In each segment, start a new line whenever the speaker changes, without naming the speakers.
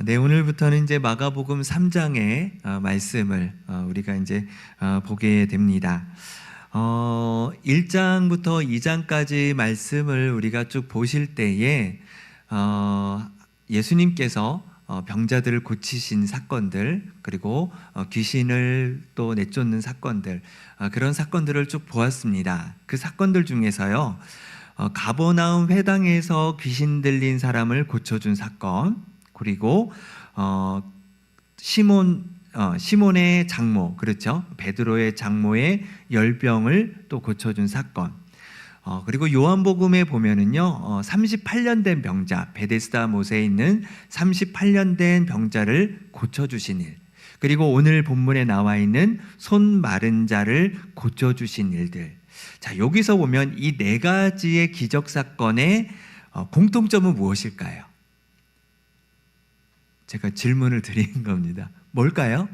네, 오늘부터는 이제 마가복음 3장의 말씀을 우리가 이제 보게 됩니다. 1장부터 2장까지 말씀을 우리가 쭉 보실 때에 예수님께서 병자들을 고치신 사건들, 그리고 귀신을 또 내쫓는 사건들, 그런 사건들을 쭉 보았습니다. 그 사건들 중에서요, 가버나움 회당에서 귀신 들린 사람을 고쳐준 사건, 그리고 시몬의 장모, 그렇죠? 베드로의 장모의 열병을 또 고쳐준 사건. 그리고 요한복음에 보면은요, 38년 된 병자, 베데스다 못에 있는 38년 된 병자를 고쳐주신 일, 그리고 오늘 본문에 나와 있는 손 마른 자를 고쳐주신 일들. 자, 여기서 보면 이 네 가지의 기적 사건의 공통점은 무엇일까요? 제가 질문을 드린 겁니다. 뭘까요?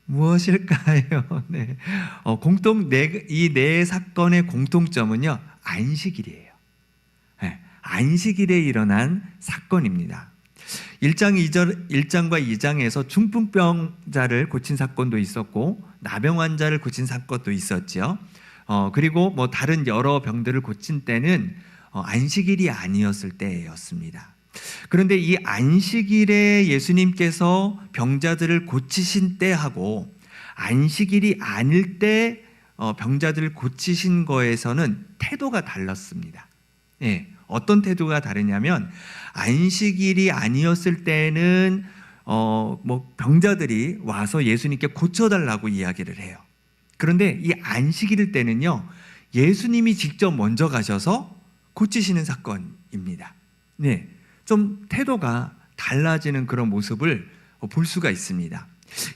무엇일까요? 네. 이 네 사건의 공통점은요, 안식일이에요. 네, 안식일에 일어난 사건입니다. 1장과 2장에서 중풍병자를 고친 사건도 있었고, 나병 환자를 고친 사건도 있었죠. 그리고 뭐 다른 여러 병들을 고친 때는 안식일이 아니었을 때였습니다. 그런데 이 안식일에 예수님께서 병자들을 고치신 때하고 안식일이 아닐 때 병자들을 고치신 거에서는 태도가 달랐습니다. 예, 어떤 태도가 다르냐면, 안식일이 아니었을 때는 병자들이 와서 예수님께 고쳐달라고 이야기를 해요. 그런데 이 안식일 때는요, 예수님이 직접 먼저 가셔서 고치시는 사건입니다. 네, 좀 태도가 달라지는 그런 모습을 볼 수가 있습니다.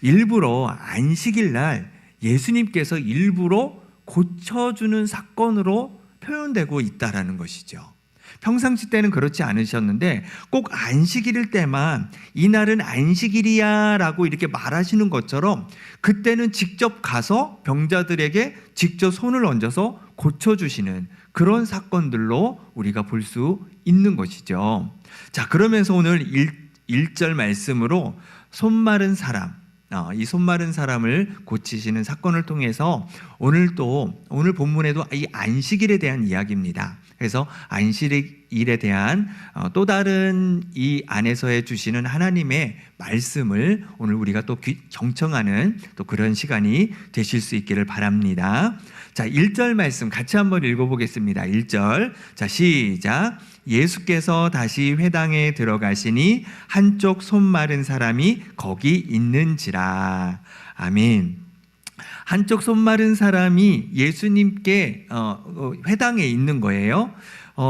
일부러 안식일 날 예수님께서 일부러 고쳐주는 사건으로 표현되고 있다라는 것이죠. 평상시 때는 그렇지 않으셨는데 꼭 안식일일 때만 이날은 안식일이야 라고 이렇게 말하시는 것처럼 그때는 직접 가서 병자들에게 직접 손을 얹어서 고쳐주시는 그런 사건들로 우리가 볼 수 있는 것이죠. 자, 그러면서 오늘 1절 말씀으로 손 마른 사람, 이 손 마른 사람을 고치시는 사건을 통해서 오늘 본문에도 이 안식일에 대한 이야기입니다. 그래서 안식일에 대한 또 다른 이 안에서 주시는 하나님의 말씀을 오늘 우리가 또 경청하는 또 그런 시간이 되실 수 있기를 바랍니다. 자, 1절 말씀 같이 한번 읽어보겠습니다. 1절. 자, 시작. 예수께서 다시 회당에 들어가시니 한쪽 손 마른 사람이 거기 있는지라. 아멘. 한쪽 손 마른 사람이 예수님께 회당에 있는 거예요.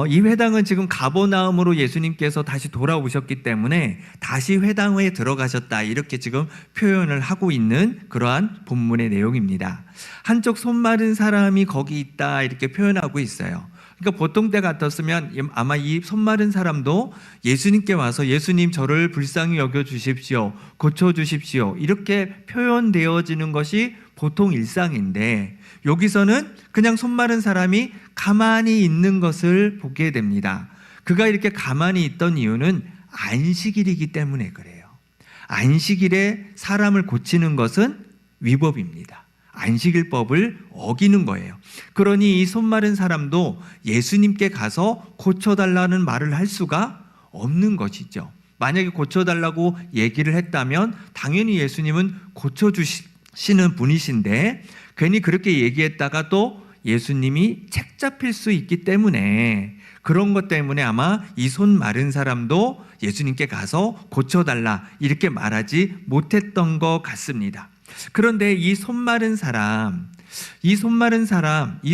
이 회당은 지금 가버나움으로 예수님께서 다시 돌아오셨기 때문에 다시 회당에 들어가셨다, 이렇게 지금 표현을 하고 있는 그러한 본문의 내용입니다. 한쪽 손 마른 사람이 거기 있다, 이렇게 표현하고 있어요. 그러니까 보통 때 같았으면 아마 이 손 마른 사람도 예수님께 와서 예수님 저를 불쌍히 여겨주십시오, 고쳐주십시오, 이렇게 표현되어지는 것이 보통 일상인데, 여기서는 그냥 손 마른 사람이 가만히 있는 것을 보게 됩니다. 그가 이렇게 가만히 있던 이유는 안식일이기 때문에 그래요. 안식일에 사람을 고치는 것은 위법입니다. 안식일법을 어기는 거예요. 그러니 이 손 마른 사람도 예수님께 가서 고쳐달라는 말을 할 수가 없는 것이죠. 만약에 고쳐달라고 얘기를 했다면 당연히 예수님은 고쳐주시는 분이신데, 괜히 그렇게 얘기했다가 또 예수님이 책 잡힐 수 있기 때문에, 그런 것 때문에 아마 이 손 마른 사람도 예수님께 가서 고쳐달라 이렇게 말하지 못했던 것 같습니다. 그런데 이 손 마른 사람, 이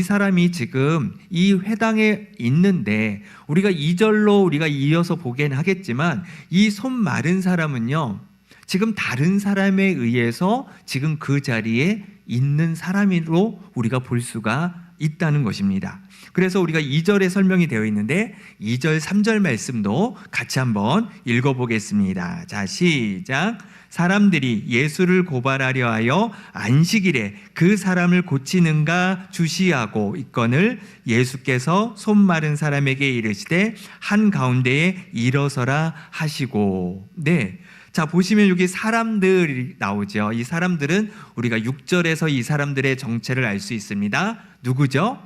사람이 지금 이 회당에 있는데, 우리가 2절로 우리가 이어서 보긴 하겠지만, 이 손 마른 사람은요, 지금 다른 사람에 의해서 지금 그 자리에 있는 사람으로 우리가 볼 수가 있다는 것입니다. 그래서 우리가 2절에 설명이 되어 있는데 2절, 3절 말씀도 같이 한번 읽어보겠습니다. 자, 시작. 사람들이 예수를 고발하려 하여 안식일에 그 사람을 고치는가 주시하고 있거늘 예수께서 손 마른 사람에게 이르시되 한가운데에 일어서라 하시고. 네. 자, 보시면 여기 사람들이 나오죠. 이 사람들은 우리가 6절에서 이 사람들의 정체를 알 수 있습니다. 누구죠?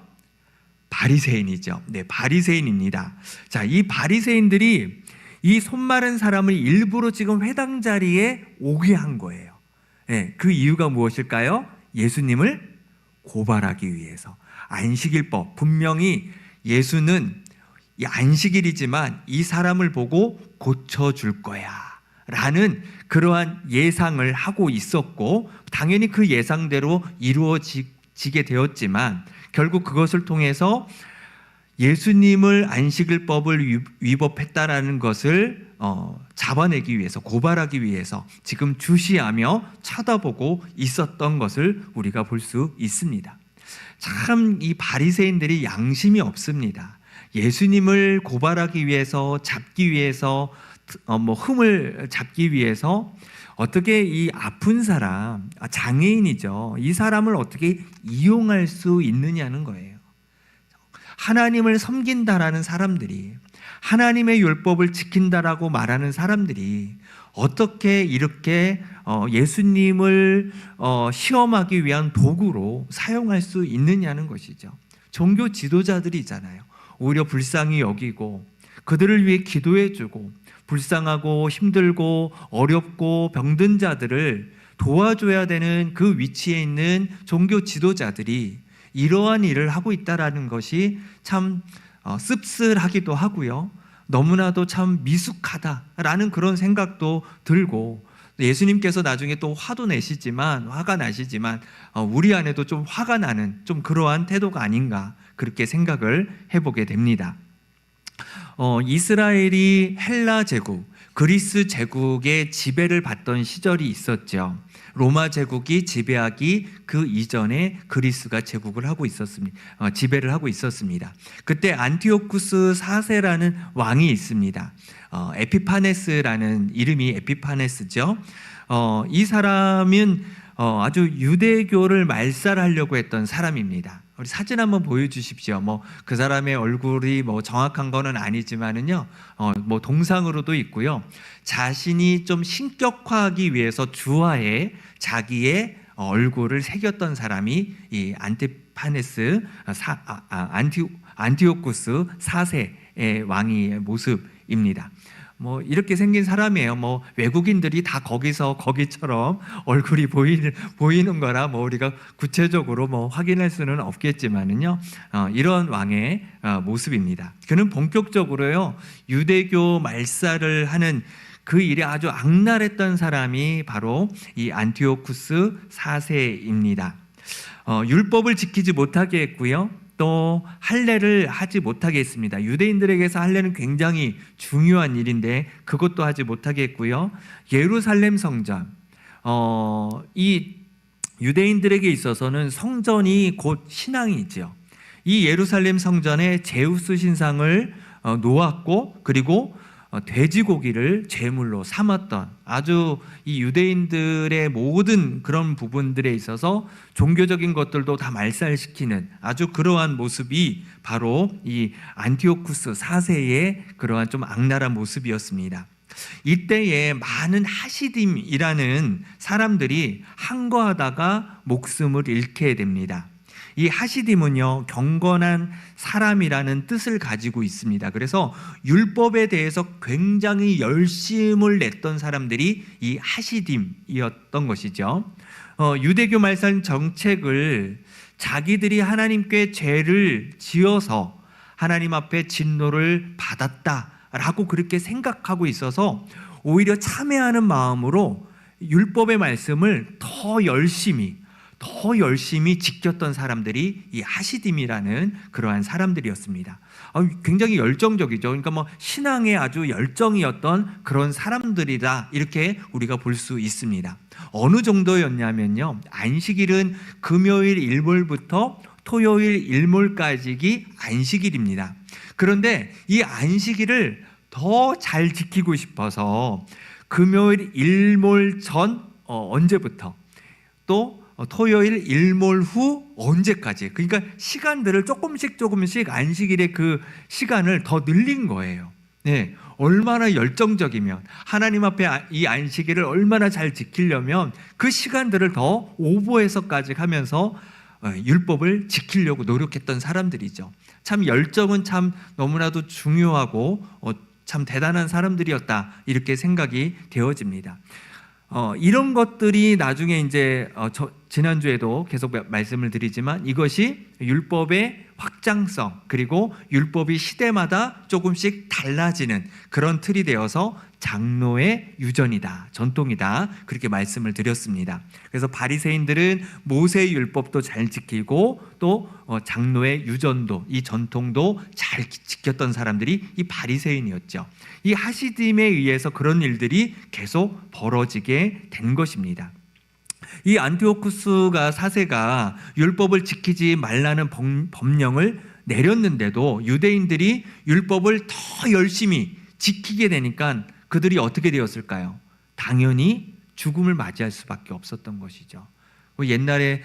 바리새인이죠. 네, 바리새인입니다. 자, 이 바리새인들이 이 손 마른 사람을 일부러 지금 회당 자리에 오게 한 거예요. 네, 그 이유가 무엇일까요? 예수님을 고발하기 위해서. 안식일법, 분명히 예수는 이 안식일이지만 이 사람을 보고 고쳐줄 거야 라는 그러한 예상을 하고 있었고, 당연히 그 예상대로 이루어지게 되었지만 결국 그것을 통해서 예수님을 안식일법을 위법했다라는 것을 잡아내기 위해서, 고발하기 위해서 지금 주시하며 쳐다보고 있었던 것을 우리가 볼 수 있습니다. 참 이 바리새인들이 양심이 없습니다. 예수님을 고발하기 위해서, 잡기 위해서, 흠을 잡기 위해서 어떻게 이 아픈 사람, 장애인이죠. 이 사람을 어떻게 이용할 수 있느냐는 거예요. 하나님을 섬긴다라는 사람들이, 하나님의 율법을 지킨다라고 말하는 사람들이 어떻게 이렇게 예수님을 시험하기 위한 도구로 사용할 수 있느냐는 것이죠. 종교 지도자들이잖아요. 오히려 불쌍히 여기고 그들을 위해 기도해주고 불쌍하고 힘들고 어렵고 병든 자들을 도와줘야 되는 그 위치에 있는 종교 지도자들이 이러한 일을 하고 있다는 것이 참 씁쓸하기도 하고요. 너무나도 참 미숙하다라는 그런 생각도 들고, 예수님께서 나중에 또 화가 나시지만 우리 안에도 좀 화가 나는 좀 그러한 태도가 아닌가 그렇게 생각을 해보게 됩니다. 이스라엘이 헬라 제국, 그리스 제국의 지배를 받던 시절이 있었죠. 로마 제국이 지배하기 그 이전에 그리스가 제국을 하고 있었습니다. 지배를 하고 있었습니다. 그때 안티오쿠스 4세라는 왕이 있습니다. 에피파네스라는 이름이 에피파네스죠. 이 사람은 아주 유대교를 말살하려고 했던 사람입니다. 우리 사진 한번 보여주십시오. 그 사람의 얼굴이 정확한 거는 아니지만은요, 동상으로도 있고요. 자신이 좀 신격화하기 위해서 주화에 자기의 얼굴을 새겼던 사람이 이 안티오쿠스 4세의 왕의 모습입니다. 이렇게 생긴 사람이에요. 외국인들이 다 거기처럼 얼굴이 보이는 거라 우리가 구체적으로 확인할 수는 없겠지만은요, 이런 왕의 모습입니다. 그는 본격적으로요, 유대교 말살을 하는 그 일이 아주 악랄했던 사람이 바로 이 안티오쿠스 4세입니다. 율법을 지키지 못하게 했고요. 또 할례를 하지 못하게 했습니다. 유대인들에게서 할례는 굉장히 중요한 일인데 그것도 하지 못하게 했고요. 예루살렘 성전, 이 유대인들에게 있어서는 성전이 곧 신앙이죠. 이 예루살렘 성전에 제우스 신상을 놓았고, 그리고 돼지고기를 제물로 삼았던, 아주 이 유대인들의 모든 그런 부분들에 있어서 종교적인 것들도 다 말살시키는 아주 그러한 모습이 바로 이 안티오쿠스 4세의 그러한 좀 악랄한 모습이었습니다. 이때에 많은 하시딤이라는 사람들이 항거하다가 목숨을 잃게 됩니다. 이 하시딤은요, 경건한 사람이라는 뜻을 가지고 있습니다. 그래서 율법에 대해서 굉장히 열심을 냈던 사람들이 이 하시딤이었던 것이죠. 유대교 말살 정책을 자기들이 하나님께 죄를 지어서 하나님 앞에 진노를 받았다라고 그렇게 생각하고 있어서 오히려 참회하는 마음으로 율법의 말씀을 더 열심히 지켰던 사람들이 이 하시딤이라는 그러한 사람들이었습니다. 굉장히 열정적이죠. 그러니까 신앙에 아주 열정이었던 그런 사람들이다, 이렇게 우리가 볼 수 있습니다. 어느 정도였냐면요, 안식일은 금요일 일몰부터 토요일 일몰까지기 안식일입니다. 그런데 이 안식일을 더 잘 지키고 싶어서 금요일 일몰 전 언제부터 또 토요일 일몰 후 언제까지, 그러니까 시간들을 조금씩 안식일의 그 시간을 더 늘린 거예요. 네, 얼마나 열정적이면, 하나님 앞에 이 안식일을 얼마나 잘 지키려면 그 시간들을 더 오버해서까지 하면서 율법을 지키려고 노력했던 사람들이죠. 참 열정은 참 너무나도 중요하고 참 대단한 사람들이었다, 이렇게 생각이 되어집니다. 이런 것들이 나중에 이제 지난주에도 계속 말씀을 드리지만 이것이 율법의 확장성, 그리고 율법이 시대마다 조금씩 달라지는 그런 틀이 되어서 장로의 유전이다, 전통이다, 그렇게 말씀을 드렸습니다. 그래서 바리새인들은 모세의 율법도 잘 지키고 또 장로의 유전도, 이 전통도 잘 지켰던 사람들이 이 바리새인이었죠. 이 하시딤에 의해서 그런 일들이 계속 벌어지게 된 것입니다. 이 안티오쿠스가 사세가 율법을 지키지 말라는 법령을 내렸는데도 유대인들이 율법을 더 열심히 지키게 되니까 그들이 어떻게 되었을까요? 당연히 죽음을 맞이할 수밖에 없었던 것이죠. 옛날에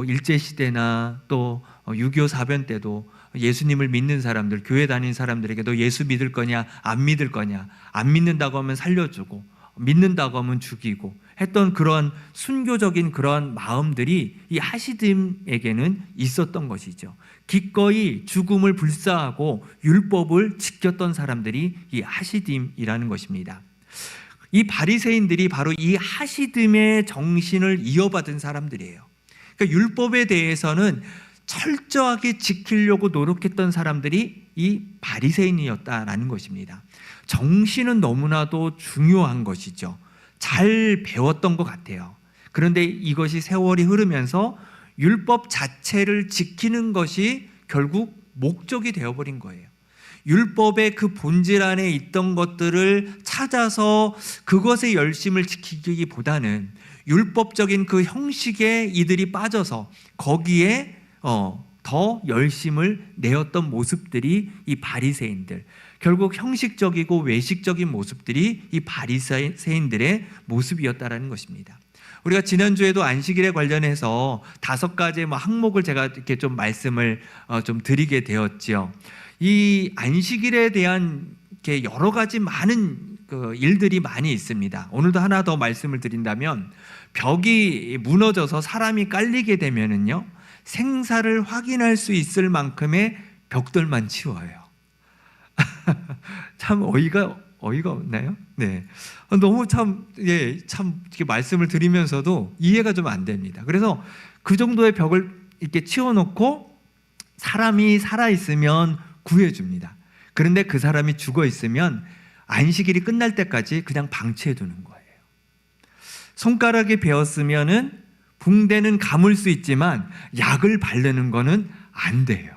일제시대나 또 6.25 사변 때도 예수님을 믿는 사람들, 교회 다니는 사람들에게 너 예수 믿을 거냐 안 믿을 거냐, 안 믿는다고 하면 살려주고 믿는다고 하면 죽이고 했던 그런 순교적인 그런 마음들이 이 하시딤에게는 있었던 것이죠. 기꺼이 죽음을 불사하고 율법을 지켰던 사람들이 이 하시딤이라는 것입니다. 이 바리새인들이 바로 이 하시딤의 정신을 이어받은 사람들이에요. 그러니까 율법에 대해서는 철저하게 지키려고 노력했던 사람들이 이 바리새인이었다라는 것입니다. 정신은 너무나도 중요한 것이죠. 잘 배웠던 것 같아요. 그런데 이것이 세월이 흐르면서 율법 자체를 지키는 것이 결국 목적이 되어버린 거예요. 율법의 그 본질 안에 있던 것들을 찾아서 그것의 열심을 지키기보다는 율법적인 그 형식에 이들이 빠져서 거기에 더 열심을 내었던 모습들이 이 바리새인들, 결국 형식적이고 외식적인 모습들이 이 바리새인들의 모습이었다라는 것입니다. 우리가 지난주에도 안식일에 관련해서 5가지 항목을 제가 이렇게 좀 말씀을 좀 드리게 되었죠. 이 안식일에 대한 이렇게 여러 가지 많은 그 일들이 많이 있습니다. 오늘도 하나 더 말씀을 드린다면, 벽이 무너져서 사람이 깔리게 되면은요, 생사를 확인할 수 있을 만큼의 벽돌만 치워요. 참 어이가 없나요? 네, 너무 참 이렇게 말씀을 드리면서도 이해가 좀 안 됩니다. 그래서 그 정도의 벽을 이렇게 치워놓고 사람이 살아 있으면 구해줍니다. 그런데 그 사람이 죽어 있으면 안식일이 끝날 때까지 그냥 방치해 두는 거예요. 손가락이 베었으면은 붕대는 감을 수 있지만 약을 바르는 거는 안 돼요.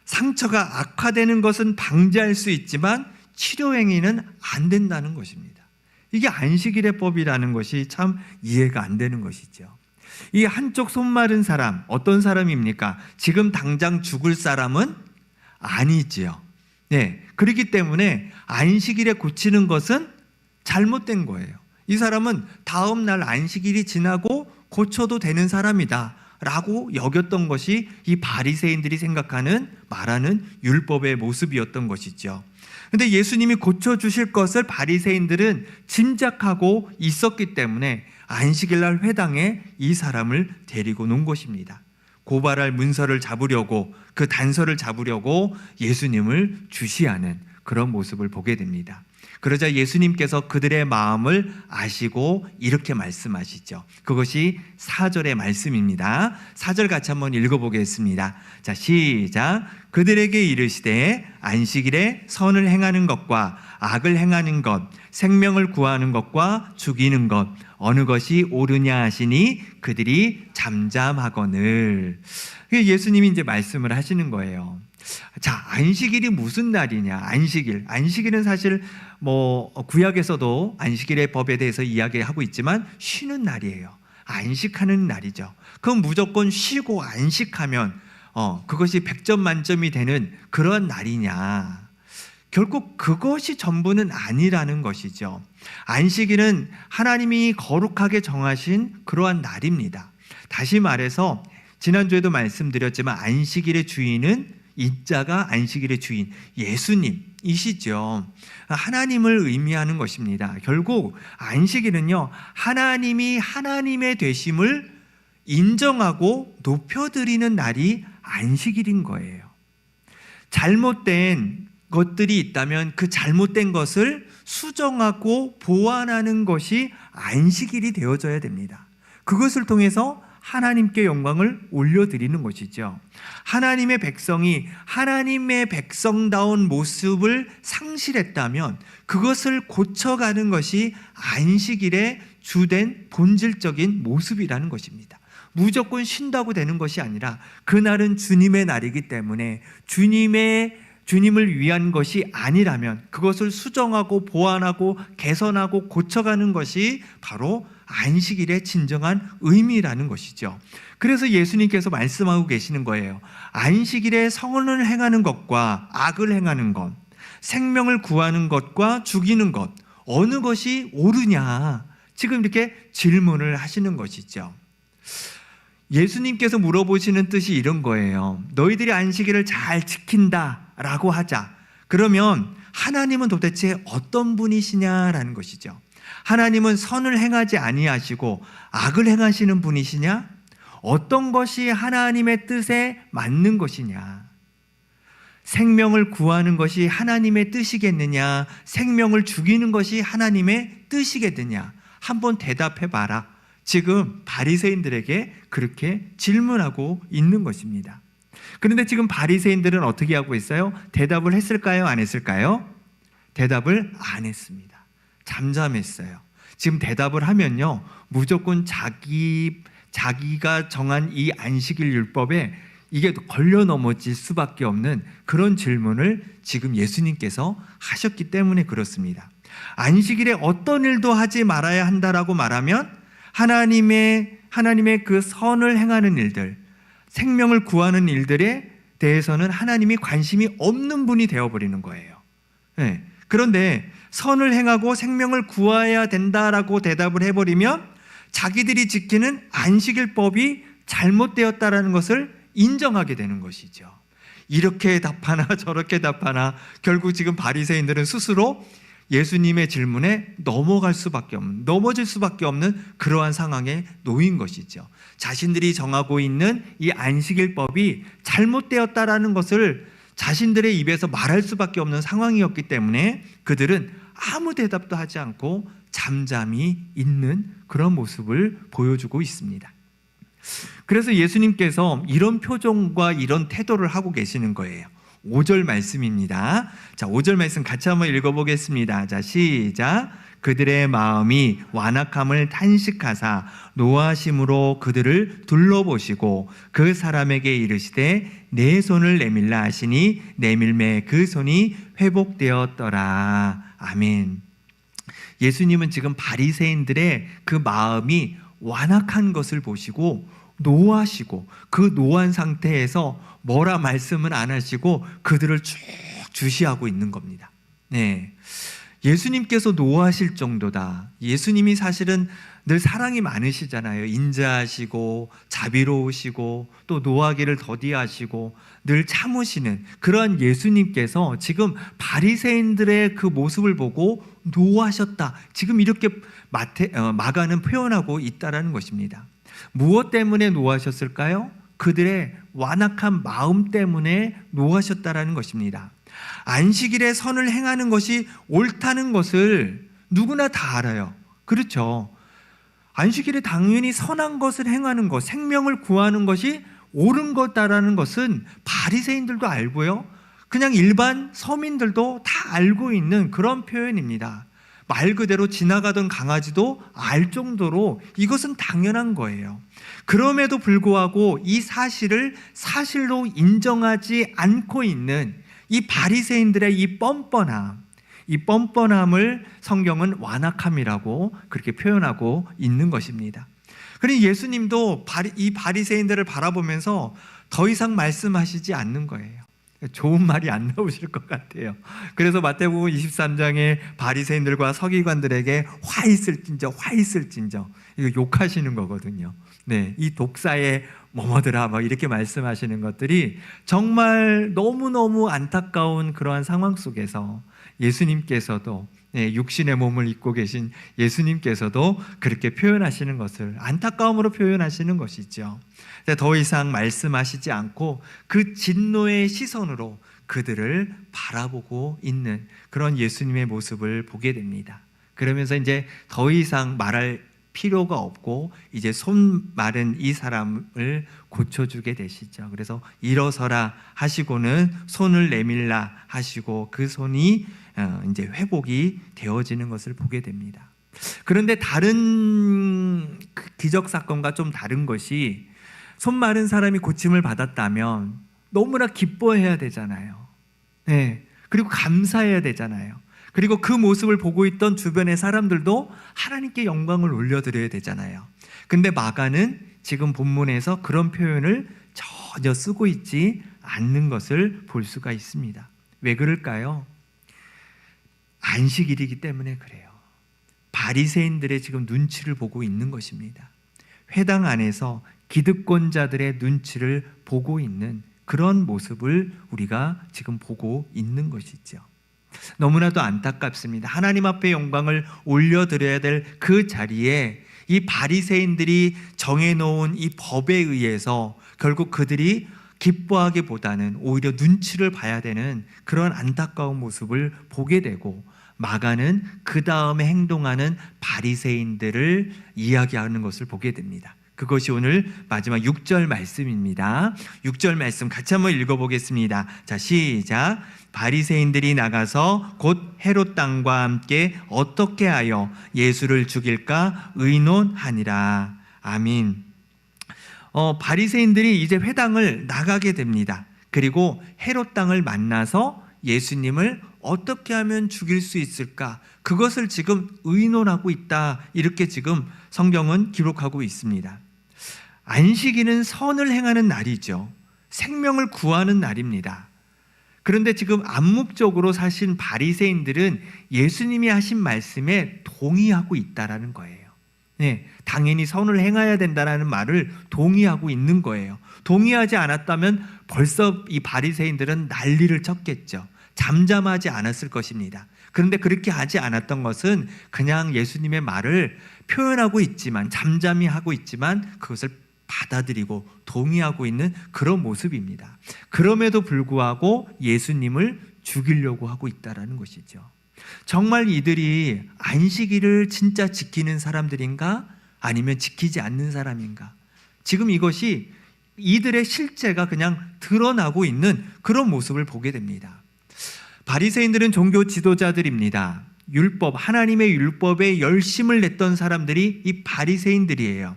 상처가 악화되는 것은 방지할 수 있지만 치료 행위는 안 된다는 것입니다. 이게 안식일의 법이라는 것이 참 이해가 안 되는 것이죠. 이 한쪽 손 마른 사람, 어떤 사람입니까? 지금 당장 죽을 사람은 아니지요. 네, 그렇기 때문에 안식일에 고치는 것은 잘못된 거예요. 이 사람은 다음 날 안식일이 지나고 고쳐도 되는 사람이다 라고 여겼던 것이 이 바리새인들이 생각하는, 말하는 율법의 모습이었던 것이죠. 그런데 예수님이 고쳐주실 것을 바리새인들은 짐작하고 있었기 때문에 안식일날 회당에 이 사람을 데리고 논 것입니다. 고발할 문서를 잡으려고, 그 단서를 잡으려고 예수님을 주시하는 그런 모습을 보게 됩니다. 그러자 예수님께서 그들의 마음을 아시고 이렇게 말씀하시죠. 그것이 4절의 말씀입니다. 4절 같이 한번 읽어보겠습니다. 자, 시작. 그들에게 이르시되 안식일에 선을 행하는 것과 악을 행하는 것, 생명을 구하는 것과 죽이는 것, 어느 것이 옳으냐 하시니 그들이 잠잠하거늘. 예수님이 이제 말씀을 하시는 거예요. 자, 안식일이 무슨 날이냐? 안식일은 사실 구약에서도 안식일의 법에 대해서 이야기하고 있지만 쉬는 날이에요. 안식하는 날이죠. 그럼 무조건 쉬고 안식하면 그것이 100점 만점이 되는 그런 날이냐? 결국 그것이 전부는 아니라는 것이죠. 안식일은 하나님이 거룩하게 정하신 그러한 날입니다. 다시 말해서 지난주에도 말씀드렸지만 안식일의 주인은 인자가 안식일의 주인 예수님이시죠. 하나님을 의미하는 것입니다. 결국 안식일은요, 하나님이 하나님의 되심을 인정하고 높여드리는 날이 안식일인 거예요. 잘못된 것들이 있다면 그 잘못된 것을 수정하고 보완하는 것이 안식일이 되어져야 됩니다. 그것을 통해서 하나님께 영광을 올려드리는 것이죠. 하나님의 백성이 하나님의 백성다운 모습을 상실했다면 그것을 고쳐가는 것이 안식일의 주된 본질적인 모습이라는 것입니다. 무조건 쉰다고 되는 것이 아니라 그날은 주님의 날이기 때문에 주님을 위한 것이 아니라면 그것을 수정하고 보완하고 개선하고 고쳐가는 것이 바로 안식일의 진정한 의미라는 것이죠. 그래서 예수님께서 말씀하고 계시는 거예요. 안식일에 선을 행하는 것과 악을 행하는 것, 생명을 구하는 것과 죽이는 것, 어느 것이 옳으냐? 지금 이렇게 질문을 하시는 것이죠. 예수님께서 물어보시는 뜻이 이런 거예요. 너희들이 안식일을 잘 지킨다라고 하자. 그러면 하나님은 도대체 어떤 분이시냐라는 것이죠. 하나님은 선을 행하지 아니하시고 악을 행하시는 분이시냐? 어떤 것이 하나님의 뜻에 맞는 것이냐? 생명을 구하는 것이 하나님의 뜻이겠느냐? 생명을 죽이는 것이 하나님의 뜻이겠느냐? 한번 대답해 봐라. 지금 바리새인들에게 그렇게 질문하고 있는 것입니다. 그런데 지금 바리새인들은 어떻게 하고 있어요? 대답을 했을까요? 안 했을까요? 대답을 안 했습니다. 잠잠했어요. 지금 대답을 하면요, 무조건 자기가 정한 이 안식일 율법에 이게 걸려 넘어질 수밖에 없는 그런 질문을 지금 예수님께서 하셨기 때문에 그렇습니다. 안식일에 어떤 일도 하지 말아야 한다라고 말하면 하나님의 그 선을 행하는 일들, 생명을 구하는 일들에 대해서는 하나님이 관심이 없는 분이 되어버리는 거예요. 네. 그런데 선을 행하고 생명을 구해야 된다라고 대답을 해버리면 자기들이 지키는 안식일법이 잘못되었다라는 것을 인정하게 되는 것이죠. 이렇게 답하나 저렇게 답하나 결국 지금 바리새인들은 스스로 예수님의 질문에 넘어질 수밖에 없는 그러한 상황에 놓인 것이죠. 자신들이 정하고 있는 이 안식일법이 잘못되었다라는 것을 자신들의 입에서 말할 수밖에 없는 상황이었기 때문에 그들은 아무 대답도 하지 않고 잠잠히 있는 그런 모습을 보여주고 있습니다. 그래서 예수님께서 이런 표정과 이런 태도를 하고 계시는 거예요. 5절 말씀입니다. 자, 5절 말씀 같이 한번 읽어보겠습니다. 자, 시작. 그들의 마음이 완악함을 탄식하사 노하심으로 그들을 둘러보시고 그 사람에게 이르시되 내 손을 내밀라 하시니 내밀매 그 손이 회복되었더라. 아멘. 예수님은 지금 바리새인들의 그 마음이 완악한 것을 보시고 노하시고 그 노한 상태에서 뭐라 말씀은 안 하시고 그들을 쭉 주시하고 있는 겁니다. 네. 예수님께서 노하실 정도다. 예수님이 사실은 늘 사랑이 많으시잖아요. 인자하시고 자비로우시고 또 노하기를 더디하시고 늘 참으시는 그러한 예수님께서 지금 바리새인들의 그 모습을 보고 노하셨다. 지금 이렇게 마가는 표현하고 있다라는 것입니다. 무엇 때문에 노하셨을까요? 그들의 완악한 마음 때문에 노하셨다라는 것입니다. 안식일에 선을 행하는 것이 옳다는 것을 누구나 다 알아요. 그렇죠. 안식일에 당연히 선한 것을 행하는 것, 생명을 구하는 것이 옳은 것다라는 것은 바리새인들도 알고요. 그냥 일반 서민들도 다 알고 있는 그런 표현입니다. 말 그대로 지나가던 강아지도 알 정도로 이것은 당연한 거예요. 그럼에도 불구하고 이 사실을 사실로 인정하지 않고 있는 이 바리새인들의 이 뻔뻔함을 성경은 완악함이라고 그렇게 표현하고 있는 것입니다. 그러니 예수님도 이 바리새인들을 바라보면서 더 이상 말씀하시지 않는 거예요. 좋은 말이 안 나오실 것 같아요. 그래서 마태복음 23장에 바리새인들과 서기관들에게 화 있을진저 이거 욕하시는 거거든요. 네, 이 독사의 뭐뭐더라 막 이렇게 말씀하시는 것들이 정말 너무너무 안타까운 그러한 상황 속에서 예수님께서도 육신의 몸을 입고 계신 예수님께서도 그렇게 표현하시는 것을 안타까움으로 표현하시는 것이죠. 더 이상 말씀하시지 않고 그 진노의 시선으로 그들을 바라보고 있는 그런 예수님의 모습을 보게 됩니다. 그러면서 이제 더 이상 말할 필요가 없고 이제 손 마른 이 사람을 고쳐주게 되시죠. 그래서 일어서라 하시고는 손을 내밀라 하시고 그 손이 이제 회복이 되어지는 것을 보게 됩니다. 그런데 다른 기적 사건과 좀 다른 것이 손 마른 사람이 고침을 받았다면 너무나 기뻐해야 되잖아요. 네. 그리고 감사해야 되잖아요. 그리고 그 모습을 보고 있던 주변의 사람들도 하나님께 영광을 올려드려야 되잖아요. 근데 마가는 지금 본문에서 그런 표현을 전혀 쓰고 있지 않는 것을 볼 수가 있습니다. 왜 그럴까요? 안식일이기 때문에 그래요. 바리새인들의 지금 눈치를 보고 있는 것입니다. 회당 안에서 기득권자들의 눈치를 보고 있는 그런 모습을 우리가 지금 보고 있는 것이죠. 너무나도 안타깝습니다. 하나님 앞에 영광을 올려드려야 될 그 자리에 이 바리새인들이 정해놓은 이 법에 의해서 결국 그들이 기뻐하기보다는 오히려 눈치를 봐야 되는 그런 안타까운 모습을 보게 되고, 마가는 그 다음에 행동하는 바리새인들을 이야기하는 것을 보게 됩니다. 그것이 오늘 마지막 6절 말씀입니다. 6절 말씀 같이 한번 읽어보겠습니다. 자, 시작. 바리새인들이 나가서 곧 헤롯 땅과 함께 어떻게 하여 예수를 죽일까 의논하니라. 아멘. 바리새인들이 이제 회당을 나가게 됩니다. 그리고 헤롯 땅을 만나서 예수님을 어떻게 하면 죽일 수 있을까? 그것을 지금 의논하고 있다. 이렇게 지금 성경은 기록하고 있습니다. 안식일은 선을 행하는 날이죠. 생명을 구하는 날입니다. 그런데 지금 암묵적으로 사실 바리새인들은 예수님이 하신 말씀에 동의하고 있다라는 거예요. 네, 당연히 선을 행해야 된다는 말을 동의하고 있는 거예요. 동의하지 않았다면 벌써 이 바리새인들은 난리를 쳤겠죠. 잠잠하지 않았을 것입니다. 그런데 그렇게 하지 않았던 것은 그냥 예수님의 말을 표현하고 있지만, 잠잠히 하고 있지만 그것을 받아들이고 동의하고 있는 그런 모습입니다. 그럼에도 불구하고 예수님을 죽이려고 하고 있다는 것이죠. 정말 이들이 안식일을 진짜 지키는 사람들인가? 아니면 지키지 않는 사람인가? 지금 이것이 이들의 실체가 그냥 드러나고 있는 그런 모습을 보게 됩니다. 바리새인들은 종교 지도자들입니다. 하나님의 율법에 열심을 냈던 사람들이 이 바리새인들이에요.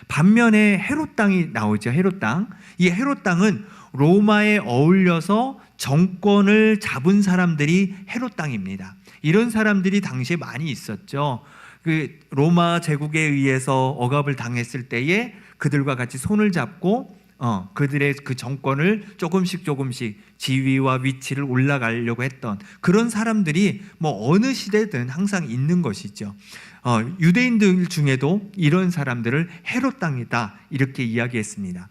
반면에 헤롯 땅이 나오죠. 헤롯 땅. 이 헤롯 땅은 로마에 어울려서 정권을 잡은 사람들이 헤롯 땅입니다. 이런 사람들이 당시에 많이 있었죠. 그 로마 제국에 의해서 억압을 당했을 때에 그들과 같이 손을 잡고 그들의 그 정권을 조금씩 지위와 위치를 올라가려고 했던 그런 사람들이 뭐 어느 시대든 항상 있는 것이죠. 유대인들 중에도 이런 사람들을 헤롯 땅이다 이렇게 이야기했습니다.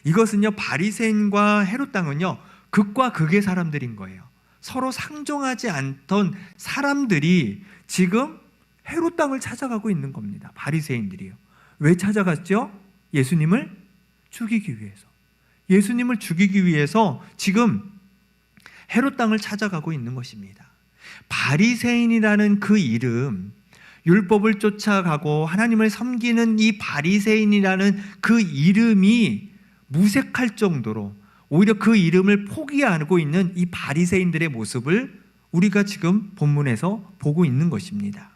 이것은요, 바리새인과 헤롯 땅은요 극과 극의 사람들인 거예요. 서로 상종하지 않던 사람들이 지금 헤롯 땅을 찾아가고 있는 겁니다. 바리새인들이요. 왜 찾아갔죠? 예수님을 죽이기 위해서. 예수님을 죽이기 위해서 지금 헤롯 땅을 찾아가고 있는 것입니다. 바리새인이라는 그 이름, 율법을 쫓아가고 하나님을 섬기는 이 바리새인이라는 그 이름이 무색할 정도로 오히려 그 이름을 포기하고 있는 이 바리새인들의 모습을 우리가 지금 본문에서 보고 있는 것입니다.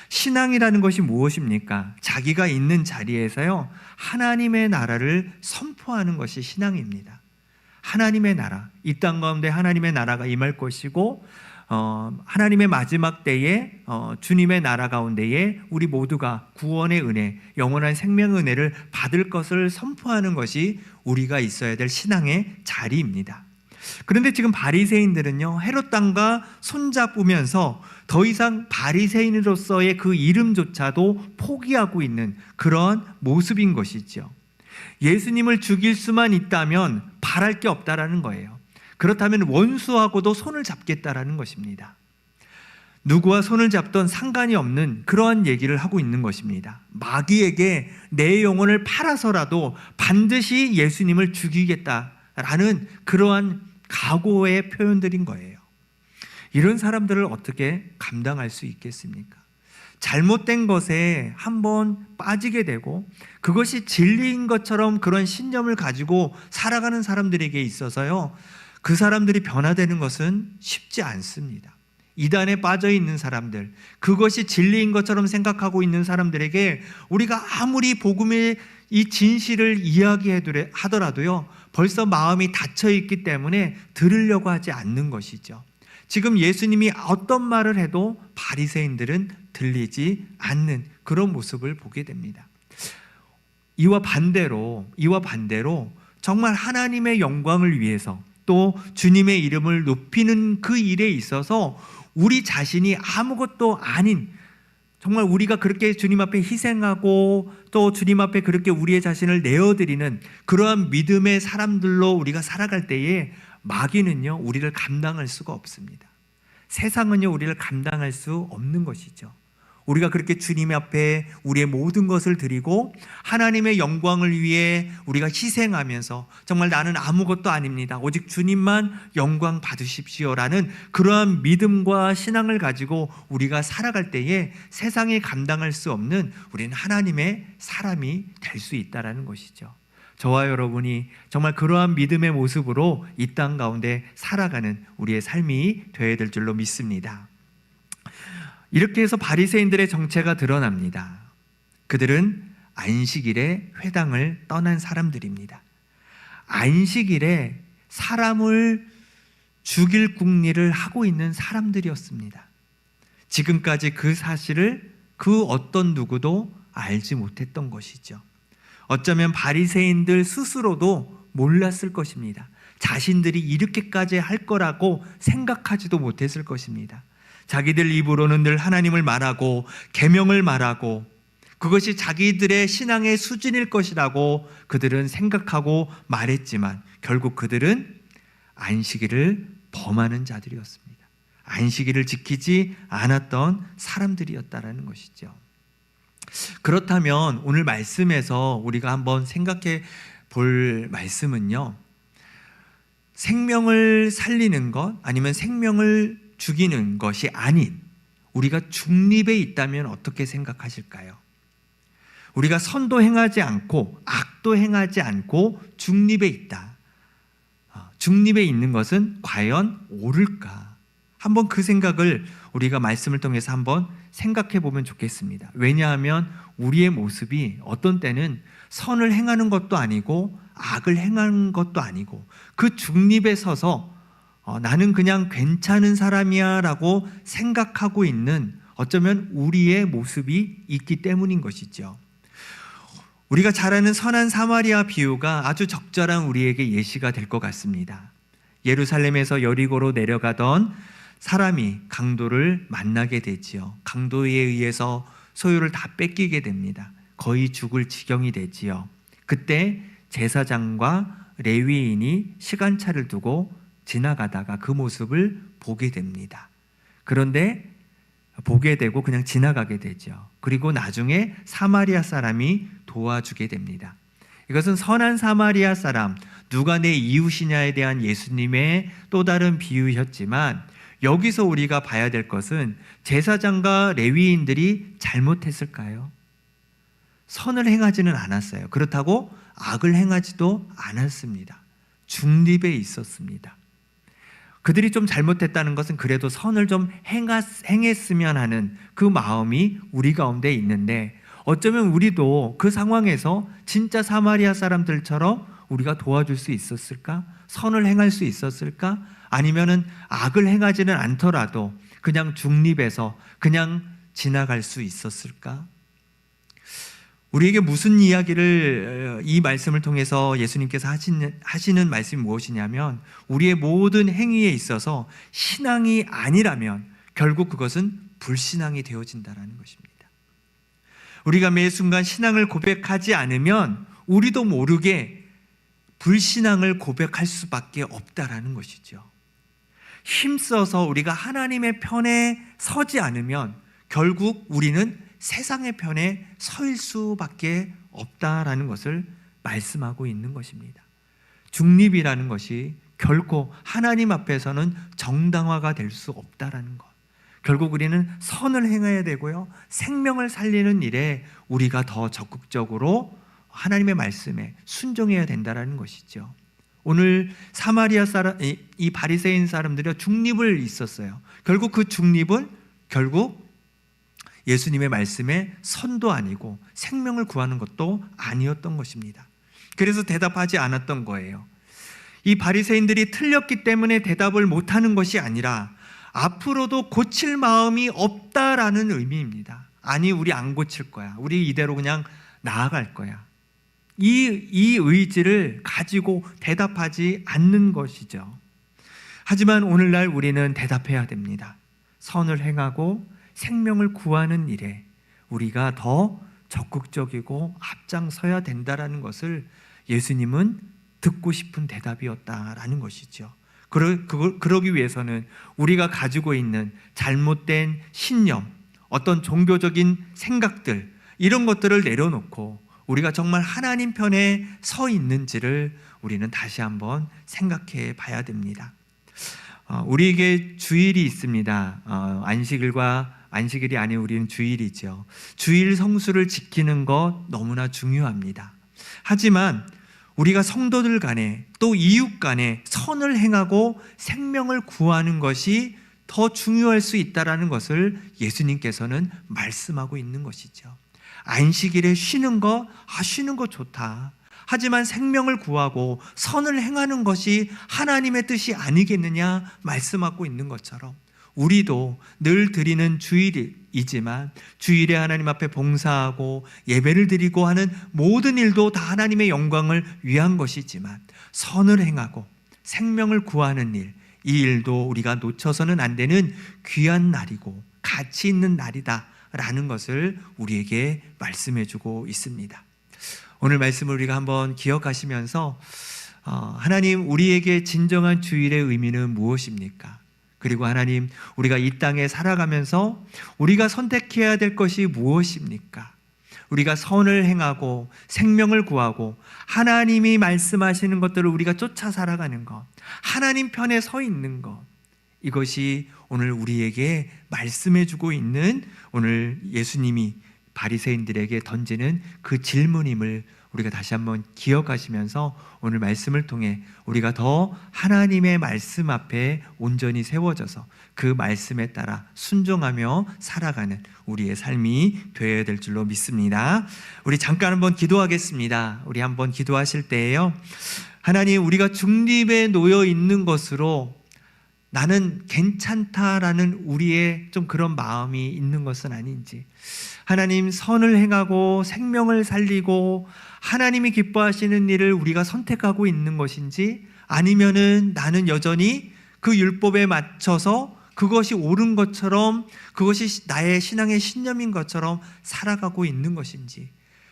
신앙이라는 것이 무엇입니까? 자기가 있는 자리에서요, 하나님의 나라를 선포하는 것이 신앙입니다. 하나님의 나라, 이 땅 가운데 하나님의 나라가 임할 것이고 하나님의 마지막 때에 주님의 나라 가운데에 우리 모두가 구원의 은혜, 영원한 생명의 은혜를 받을 것을 선포하는 것이 우리가 있어야 될 신앙의 자리입니다. 그런데 지금 바리새인들은요, 헤롯 왕과 손잡으면서 더 이상 바리새인으로서의 그 이름조차도 포기하고 있는 그런 모습인 것이죠. 예수님을 죽일 수만 있다면 바랄 게 없다라는 거예요. 그렇다면 원수하고도 손을 잡겠다라는 것입니다. 누구와 손을 잡던 상관이 없는 그러한 얘기를 하고 있는 것입니다. 마귀에게 내 영혼을 팔아서라도 반드시 예수님을 죽이겠다라는 그러한 각오의 표현들인 거예요. 이런 사람들을 어떻게 감당할 수 있겠습니까? 잘못된 것에 한번 빠지게 되고 그것이 진리인 것처럼 그런 신념을 가지고 살아가는 사람들에게 있어서요, 그 사람들이 변화되는 것은 쉽지 않습니다. 이단에 빠져 있는 사람들, 그것이 진리인 것처럼 생각하고 있는 사람들에게 우리가 아무리 복음의 이 진실을 이야기하더라도요, 벌써 마음이 닫혀 있기 때문에 들으려고 하지 않는 것이죠. 지금 예수님이 어떤 말을 해도 바리새인들은 들리지 않는 그런 모습을 보게 됩니다. 이와 반대로 정말 하나님의 영광을 위해서 또 주님의 이름을 높이는 그 일에 있어서 우리 자신이 아무것도 아닌, 정말 우리가 그렇게 주님 앞에 희생하고 또 주님 앞에 그렇게 우리의 자신을 내어드리는 그러한 믿음의 사람들로 우리가 살아갈 때에 마귀는요, 우리를 감당할 수가 없습니다. 세상은요, 우리를 감당할 수 없는 것이죠. 우리가 그렇게 주님 앞에 우리의 모든 것을 드리고 하나님의 영광을 위해 우리가 희생하면서 정말 나는 아무것도 아닙니다, 오직 주님만 영광 받으십시오라는 그러한 믿음과 신앙을 가지고 우리가 살아갈 때에 세상이 감당할 수 없는 우리는 하나님의 사람이 될 수 있다는 것이죠. 저와 여러분이 정말 그러한 믿음의 모습으로 이 땅 가운데 살아가는 우리의 삶이 되어야 될 줄로 믿습니다. 이렇게 해서 바리새인들의 정체가 드러납니다. 그들은 안식일에 회당을 떠난 사람들입니다. 안식일에 사람을 죽일 궁리를 하고 있는 사람들이었습니다. 지금까지 그 사실을 그 어떤 누구도 알지 못했던 것이죠. 어쩌면 바리새인들 스스로도 몰랐을 것입니다. 자신들이 이렇게까지 할 거라고 생각하지도 못했을 것입니다. 자기들 입으로는 늘 하나님을 말하고 계명을 말하고 그것이 자기들의 신앙의 수준일 것이라고 그들은 생각하고 말했지만 결국 그들은 안식일을 범하는 자들이었습니다. 안식일을 지키지 않았던 사람들이었다라는 것이죠. 그렇다면 오늘 말씀에서 우리가 한번 생각해 볼 말씀은요, 생명을 살리는 것 아니면 생명을 죽이는 것이 아닌 우리가 중립에 있다면 어떻게 생각하실까요? 우리가 선도 행하지 않고 악도 행하지 않고 중립에 있다. 중립에 있는 것은 과연 옳을까? 한번 그 생각을 우리가 말씀을 통해서 한번 생각해 보면 좋겠습니다. 왜냐하면 우리의 모습이 어떤 때는 선을 행하는 것도 아니고 악을 행하는 것도 아니고 그 중립에 서서 나는 그냥 괜찮은 사람이야 라고 생각하고 있는 어쩌면 우리의 모습이 있기 때문인 것이죠. 우리가 잘 아는 선한 사마리아 비유가 아주 적절한 우리에게 예시가 될 것 같습니다. 예루살렘에서 여리고로 내려가던 사람이 강도를 만나게 되지요. 강도에 의해서 소유를 다 뺏기게 됩니다. 거의 죽을 지경이 되지요. 그때 제사장과 레위인이 시간차를 두고 지나가다가 그 모습을 보게 됩니다. 그런데 보게 되고 그냥 지나가게 되죠. 그리고 나중에 사마리아 사람이 도와주게 됩니다. 이것은 선한 사마리아 사람, 누가 내 이웃이냐에 대한 예수님의 또 다른 비유였지만 여기서 우리가 봐야 될 것은 제사장과 레위인들이 잘못했을까요? 선을 행하지는 않았어요. 그렇다고 악을 행하지도 않았습니다. 중립에 있었습니다. 그들이 좀 잘못했다는 것은 그래도 선을 좀 행했으면 하는 그 마음이 우리 가운데 있는데 어쩌면 우리도 그 상황에서 진짜 사마리아 사람들처럼 우리가 도와줄 수 있었을까? 선을 행할 수 있었을까? 아니면은 악을 행하지는 않더라도 그냥 중립해서 그냥 지나갈 수 있었을까? 우리에게 무슨 이야기를 이 말씀을 통해서 예수님께서 하시는 말씀이 무엇이냐면, 우리의 모든 행위에 있어서 신앙이 아니라면 결국 그것은 불신앙이 되어진다는 것입니다. 우리가 매 순간 신앙을 고백하지 않으면 우리도 모르게 불신앙을 고백할 수밖에 없다라는 것이죠. 힘써서 우리가 하나님의 편에 서지 않으면 결국 우리는 세상의 편에 서일 수밖에 없다라는 것을 말씀하고 있는 것입니다. 중립이라는 것이 결코 하나님 앞에서는 정당화가 될 수 없다라는 것. 결국 우리는 선을 행해야 되고요, 생명을 살리는 일에 우리가 더 적극적으로 하나님의 말씀에 순종해야 된다는 것이죠. 오늘 사마리아 사람, 이 바리새인 사람들이 중립을 있었어요. 결국 그 중립은 결국 예수님의 말씀에 선도 아니고 생명을 구하는 것도 아니었던 것입니다. 그래서 대답하지 않았던 거예요. 이 바리새인들이 틀렸기 때문에 대답을 못하는 것이 아니라 앞으로도 고칠 마음이 없다라는 의미입니다. 아니, 우리 안 고칠 거야. 우리 이대로 그냥 나아갈 거야. 이 의지를 가지고 대답하지 않는 것이죠. 하지만 오늘날 우리는 대답해야 됩니다. 선을 행하고 생명을 구하는 일에 우리가 더 적극적이고 앞장서야 된다라는 것을 예수님은 듣고 싶은 대답이었다라는 것이죠. 그러기 위해서는 우리가 가지고 있는 잘못된 신념, 어떤 종교적인 생각들, 이런 것들을 내려놓고 우리가 정말 하나님 편에 서 있는지를 우리는 다시 한번 생각해 봐야 됩니다. 우리에게 주일이 있습니다. 안식일이 아닌 우리는 주일이죠. 주일 성수를 지키는 것 너무나 중요합니다. 하지만 우리가 성도들 간에 또 이웃 간에 선을 행하고 생명을 구하는 것이 더 중요할 수 있다는 것을 예수님께서는 말씀하고 있는 것이죠. 안식일에 쉬는 거 좋다. 하지만 생명을 구하고 선을 행하는 것이 하나님의 뜻이 아니겠느냐 말씀하고 있는 것처럼, 우리도 늘 드리는 주일이지만 주일에 하나님 앞에 봉사하고 예배를 드리고 하는 모든 일도 다 하나님의 영광을 위한 것이지만, 선을 행하고 생명을 구하는 일, 이 일도 우리가 놓쳐서는 안 되는 귀한 날이고 가치 있는 날이다라는 것을 우리에게 말씀해 주고 있습니다. 오늘 말씀을 우리가 한번 기억하시면서 하나님, 우리에게 진정한 주일의 의미는 무엇입니까? 그리고 하나님, 우리가 이 땅에 살아가면서 우리가 선택해야 될 것이 무엇입니까? 우리가 선을 행하고 생명을 구하고 하나님이 말씀하시는 것들을 우리가 쫓아 살아가는 것, 하나님 편에 서 있는 것, 이것이 오늘 우리에게 말씀해 주고 있는, 오늘 예수님이 바리새인들에게 던지는 그 질문임을 우리가 다시 한번 기억하시면서 오늘 말씀을 통해 우리가 더 하나님의 말씀 앞에 온전히 세워져서 그 말씀에 따라 순종하며 살아가는 우리의 삶이 되어야 될 줄로 믿습니다. 우리 잠깐 한번 기도하겠습니다. 우리 한번 기도하실 때에요, 하나님, 우리가 중립에 놓여 있는 것으로 나는 괜찮다라는 우리의 좀 그런 마음이 있는 것은 아닌지, 하나님, 선을 행하고 생명을 살리고 하나님이 기뻐하시는 일을 우리가 선택하고 있는 것인지, 아니면은 나는 여전히 그 율법에 맞춰서 그것이 옳은 것처럼, 그것이 나의 신앙의 신념인 것처럼 살아가고 있는 것인지,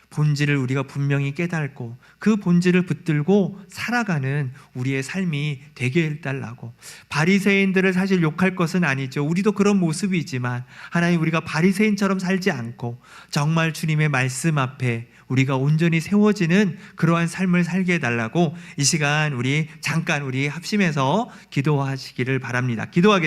본질을 우리가 분명히 깨닫고 그 본질을 붙들고 살아가는 우리의 삶이 되게 해달라고. 바리새인들을 사실 욕할 것은 아니죠. 우리도 그런 모습이지만 하나님, 우리가 바리새인처럼 살지 않고 정말 주님의 말씀 앞에 우리가 온전히 세워지는 그러한 삶을 살게 해달라고 이 시간 우리 잠깐 합심해서 기도하시기를 바랍니다. 기도하겠습니다.